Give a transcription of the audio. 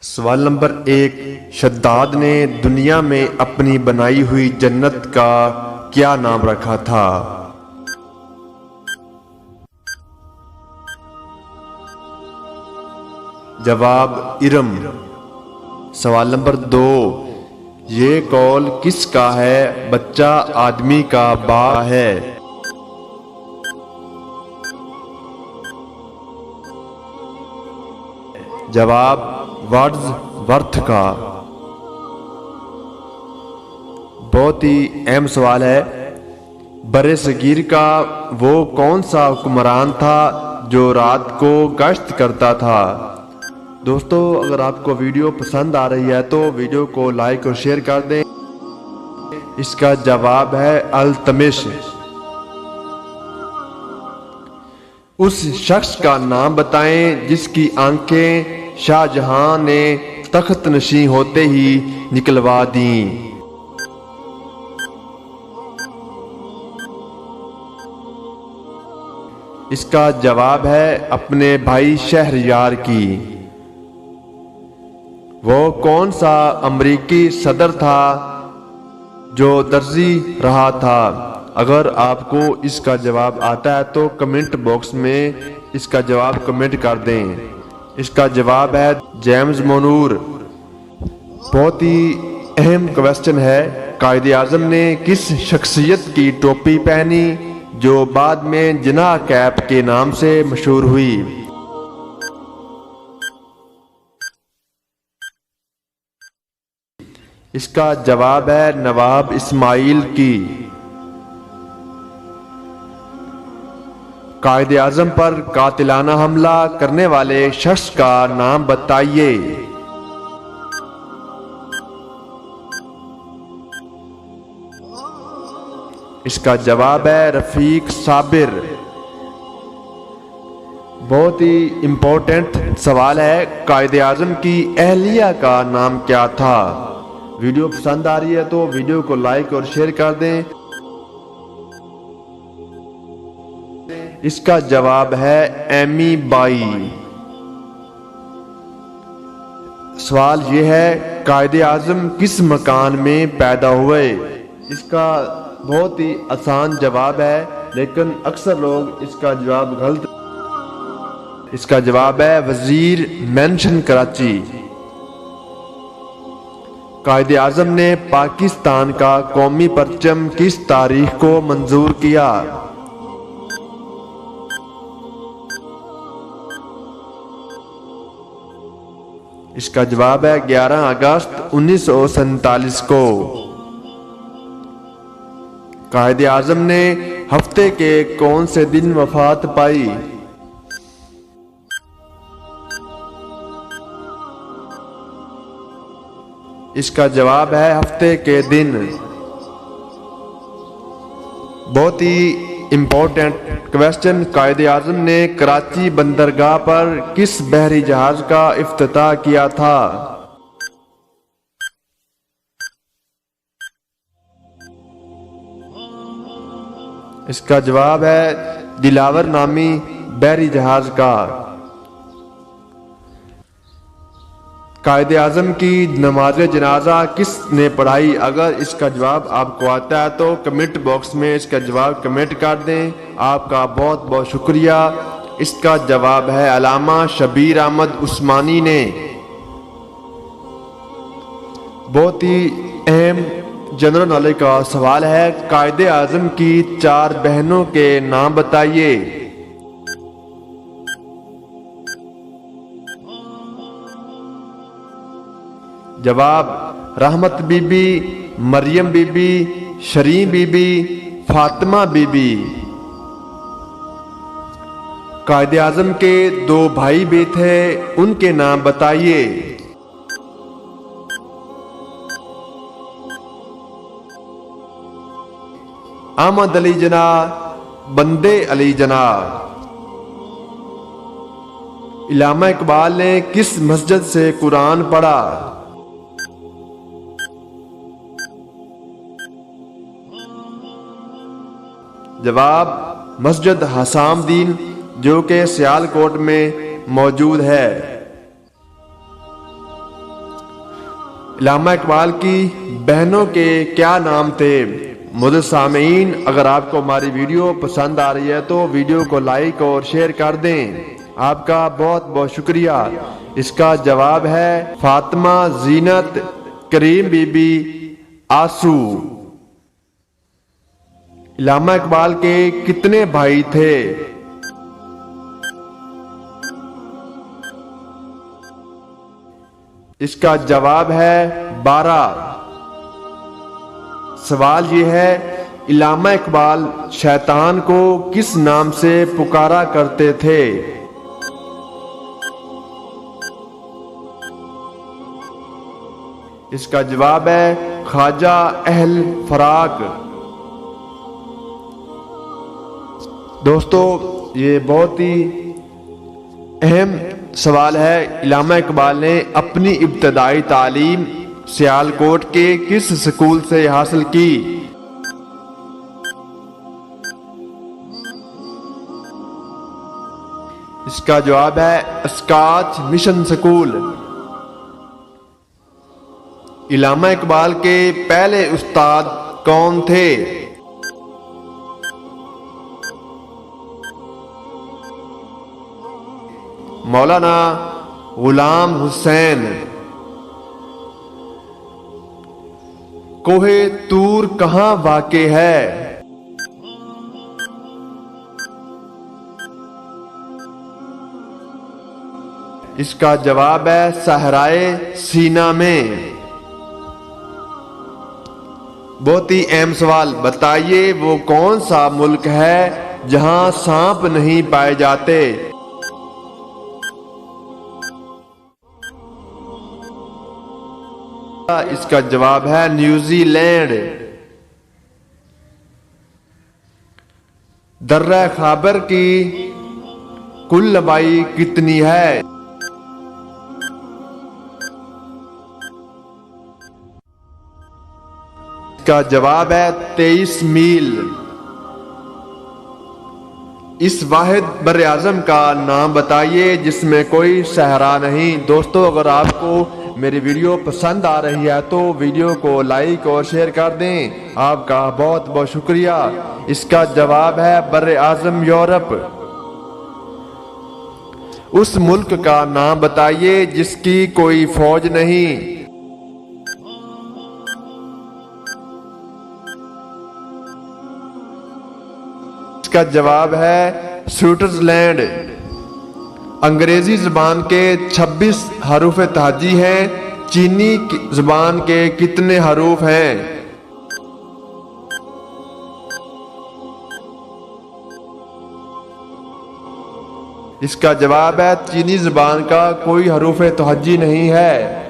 سوال نمبر 1، شداد نے دنیا میں اپنی بنائی ہوئی جنت کا کیا نام رکھا تھا؟ جواب ارم۔ سوال نمبر 2، یہ قول کس کا ہے بچہ آدمی کا باپ ہے؟ جواب ورڈز ورتھ کا۔ بہت ہی اہم سوال ہے، برِ صغیر کا وہ کون سا حکمران تھا جو رات کو گشت کرتا تھا؟ دوستو، اگر آپ کو ویڈیو پسند آ رہی ہے تو ویڈیو کو لائک اور شیئر کر دیں۔ اس کا جواب ہے التمش۔ اس شخص کا نام بتائیں جس کی آنکھیں شاہ جہاں نے تخت نشین ہوتے ہی نکلوا دیں۔ اس کا جواب ہے اپنے بھائی شہریار کی۔ وہ کون سا امریکی صدر تھا جو درزی رہا تھا؟ اگر آپ کو اس کا جواب آتا ہے تو کمنٹ باکس میں اس کا جواب کمنٹ کر دیں۔ اس کا جواب ہے جیمز مونرو۔ بہت ہی اہم کویسچن ہے، قائد اعظم نے کس شخصیت کی ٹوپی پہنی جو بعد میں جناح کیپ کے نام سے مشہور ہوئی؟ اس کا جواب ہے نواب اسماعیل کی۔ قائد اعظم پر قاتلانہ حملہ کرنے والے شخص کا نام بتائیے۔ اس کا جواب ہے رفیق صابر۔ بہت ہی امپورٹنٹ سوال ہے، قائد اعظم کی اہلیہ کا نام کیا تھا؟ ویڈیو پسند آ رہی ہے تو ویڈیو کو لائک اور شیئر کر دیں۔ اس کا جواب ہے ایمی بائی۔ سوال یہ ہے، قائد اعظم کس مکان میں پیدا ہوئے؟ اس کا بہت ہی آسان جواب ہے، لیکن اکثر لوگ اس کا جواب غلط۔ اس کا جواب ہے وزیر مینشن کراچی۔ قائد اعظم نے پاکستان کا قومی پرچم کس تاریخ کو منظور کیا؟ اس کا جواب ہے 11 اگست 1947 کو۔ قائد اعظم نے ہفتے کے کون سے دن وفات پائی؟ اس کا جواب ہے ہفتے کے دن۔ بہت ہی امپورٹنٹ کویسچن، قائد اعظم نے کراچی بندرگاہ پر کس بحری جہاز کا افتتاح کیا تھا؟ اس کا جواب ہے دلاور نامی بحری جہاز کا۔ قائد اعظم کی نماز جنازہ کس نے پڑھائی؟ اگر اس کا جواب آپ کو آتا ہے تو کمنٹ باکس میں اس کا جواب کمنٹ کر دیں۔ آپ کا بہت بہت شکریہ۔ اس کا جواب ہے علامہ شبیر احمد عثمانی نے۔ بہت ہی اہم جنرل نالج کا سوال ہے، قائد اعظم کی 4 بہنوں کے نام بتائیے۔ جواب Rahmat Bibi, Maryam Bibi, Shirin Bibi, Fatima Bibi. Quaid Azam کے 2 بھائی بھی تھے، ان کے نام بتائیے۔ احمد علی جناح، بندے علی جناح۔ علامہ اقبال نے کس مسجد سے قرآن پڑھا؟ جواب مسجد حسام دین، جو کہ سیالکوٹ میں موجود ہے۔ علامہ اقبال کی بہنوں کے کیا نام تھے؟ معزز سامعین، اگر آپ کو ہماری ویڈیو پسند آ رہی ہے تو ویڈیو کو لائک اور شیئر کر دیں، آپ کا بہت بہت شکریہ۔ اس کا جواب ہے فاطمہ، زینت، کریم بی بی، آسو۔ علامہ اقبال کے کتنے بھائی تھے؟ اس کا جواب ہے 12۔ سوال یہ ہے، علامہ اقبال شیطان کو کس نام سے پکارا کرتے تھے؟ اس کا جواب ہے خواجہ اہل فراق۔ دوستو، یہ بہت ہی اہم سوال ہے۔ علامہ اقبال نے اپنی ابتدائی تعلیم سیالکوٹ کے کس اسکول سے حاصل کی؟ اس کا جواب ہے اسکاچ مشن اسکول۔ علامہ اقبال کے پہلے استاد کون تھے؟ مولانا غلام حسین۔ کوہ طور کہاں واقع ہے؟ اس کا جواب ہے صحرائے سینا میں۔ بہت ہی اہم سوال، بتائیے وہ کون سا ملک ہے جہاں سانپ نہیں پائے جاتے؟ اس کا جواب ہے نیوزی لینڈ۔ درہ خابر کی کل لمبائی کتنی ہے؟ اس کا جواب ہے 23 میل۔ اس واحد بر اعظم کا نام بتائیے جس میں کوئی صحرا نہیں۔ دوستو، اگر آپ کو میری ویڈیو پسند آ رہی ہے تو ویڈیو کو لائک اور شیئر کر دیں، آپ کا بہت بہت شکریہ۔ اس کا جواب ہے بر اعظم یورپ۔ اس ملک کا نام بتائیے جس کی کوئی فوج نہیں۔ اس کا جواب ہے سوئٹزرلینڈ۔ انگریزی زبان کے 26 حروف تہجی ہیں، چینی زبان کے کتنے حروف ہیں؟ اس کا جواب ہے چینی زبان کا کوئی حروف تہجی نہیں ہے۔